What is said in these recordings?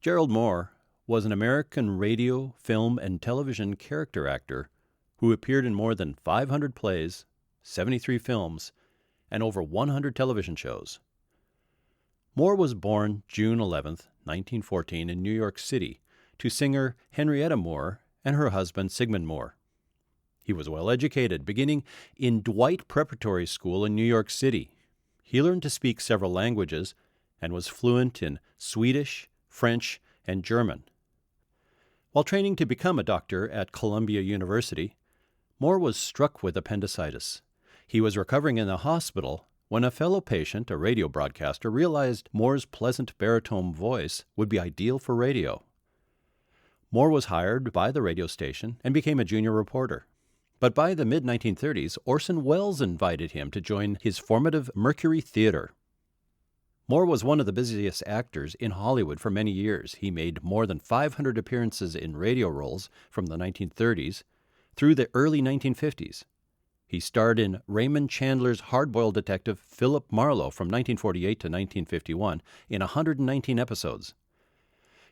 Gerald Mohr was an American radio, film, and television character actor who appeared in more than 500 plays, 73 films, and over 100 television shows. Mohr was born June 11, 1914, in New York City to singer Henrietta Mohr and her husband Sigmund Mohr. He was well educated, beginning in Dwight Preparatory School in New York City. He learned to speak several languages and was fluent in Swedish, French, and German. While training to become a doctor at Columbia University, Mohr was struck with appendicitis. He was recovering in the hospital when a fellow patient, a radio broadcaster, realized Mohr's pleasant baritone voice would be ideal for radio. Mohr was hired by the radio station and became a junior reporter. But by the mid-1930s, Orson Welles invited him to join his formative Mercury Theater. Mohr was one of the busiest actors in Hollywood for many years. He made more than 500 appearances in radio roles from the 1930s through the early 1950s. He starred in Raymond Chandler's hard-boiled detective Philip Marlowe from 1948 to 1951 in 119 episodes.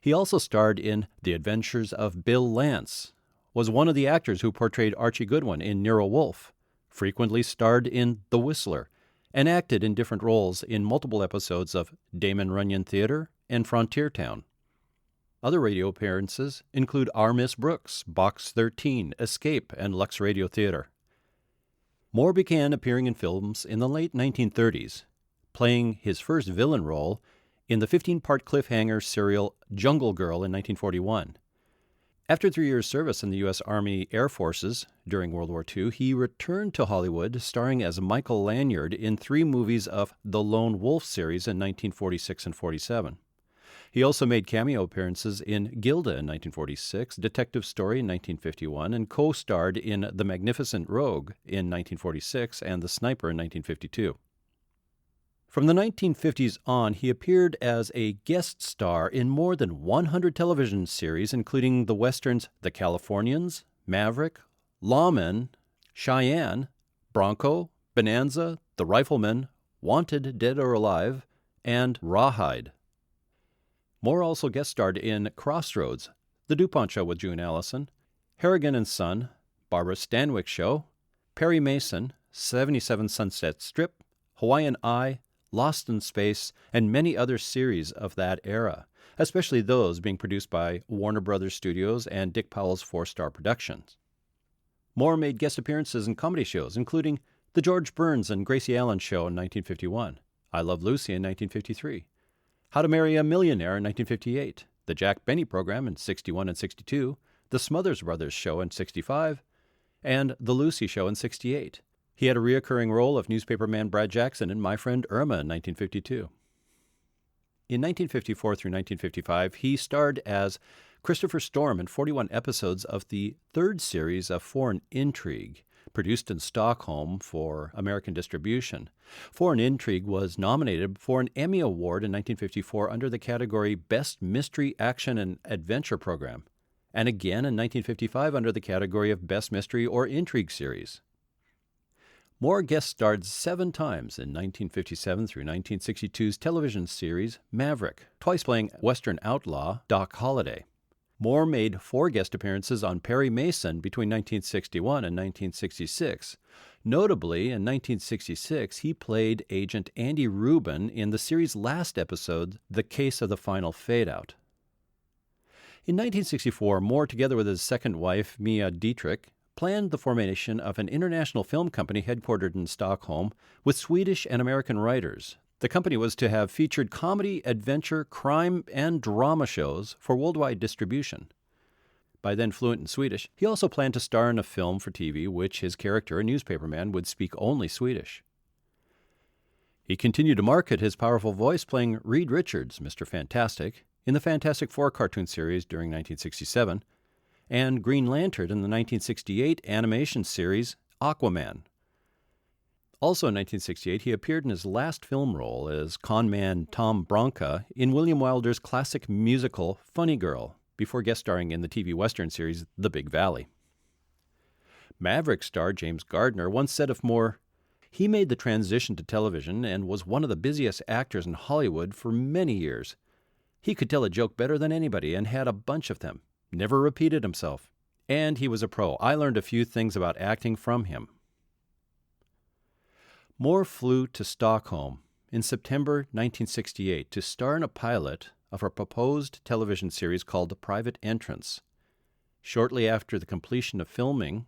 He also starred in The Adventures of Bill Lance, was one of the actors who portrayed Archie Goodwin in Nero Wolfe, frequently starred in The Whistler, and acted in different roles in multiple episodes of Damon Runyon Theater and Frontier Town. Other radio appearances include Our Miss Brooks, Box 13, Escape, and Lux Radio Theater. Mohr began appearing in films in the late 1930s, playing his first villain role in the 15-part cliffhanger serial Jungle Girl in 1941. After 3 years' service in the U.S. Army Air Forces during World War II, he returned to Hollywood, starring as Michael Lanyard in 3 movies of the Lone Wolf series in 1946 and 47. He also made cameo appearances in Gilda in 1946, Detective Story in 1951, and co-starred in The Magnificent Rogue in 1946 and The Sniper in 1952. From the 1950s on, he appeared as a guest star in more than 100 television series, including the westerns The Californians, Maverick, Lawmen, Cheyenne, Bronco, Bonanza, The Rifleman, Wanted, Dead or Alive, and Rawhide. Mohr also guest starred in Crossroads, The DuPont Show with June Allison, Harrigan and Son, Barbara Stanwyck Show, Perry Mason, 77 Sunset Strip, Hawaiian Eye, Lost in Space, and many other series of that era, especially those being produced by Warner Brothers Studios and Dick Powell's 4-Star Productions. Mohr made guest appearances in comedy shows, including The George Burns and Gracie Allen Show in 1951, I Love Lucy in 1953, How to Marry a Millionaire in 1958, The Jack Benny Program in 61 and 62, The Smothers Brothers Show in 65, and The Lucy Show in 68. He had a recurring role of newspaperman Brad Jackson in My Friend Irma in 1952. In 1954 through 1955, he starred as Christopher Storm in 41 episodes of the 3rd series of Foreign Intrigue, produced in Stockholm for American distribution. Foreign Intrigue was nominated for an Emmy Award in 1954 under the category Best Mystery, Action, and Adventure Program, and again in 1955 under the category of Best Mystery or Intrigue Series. Mohr guest starred 7 times in 1957 through 1962's television series Maverick, twice playing Western outlaw Doc Holliday. Mohr made 4 guest appearances on Perry Mason between 1961 and 1966. Notably, in 1966, he played Agent Andy Rubin in the series' last episode, The Case of the Final Fade-Out. In 1964, Mohr, together with his second wife, Mia Dietrich, planned the formation of an international film company headquartered in Stockholm with Swedish and American writers. The company was to have featured comedy, adventure, crime, and drama shows for worldwide distribution. By then fluent in Swedish, he also planned to star in a film for TV which his character, a newspaperman, would speak only Swedish. He continued to market his powerful voice playing Reed Richards, Mr. Fantastic, in the Fantastic Four cartoon series during 1967, and Green Lantern in the 1968 animation series Aquaman. Also in 1968, he appeared in his last film role as conman Tom Bronca in William Wilder's classic musical Funny Girl, before guest starring in the TV Western series The Big Valley. Maverick star James Gardner once said of Mohr, "He made the transition to television and was one of the busiest actors in Hollywood for many years. He could tell a joke better than anybody and had a bunch of them. Never repeated himself. And he was a pro. I learned a few things about acting from him. Mohr flew to Stockholm in September 1968 to star in a pilot of a proposed television series called The Private Entrance. Shortly after the completion of filming,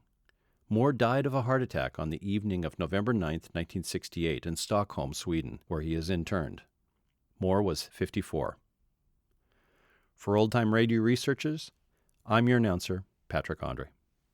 Mohr died of a heart attack on the evening of November 9, 1968, in Stockholm, Sweden, where he is interned. Mohr was 54. For Old Time Radio researchers, I'm your announcer, Patrick Andre.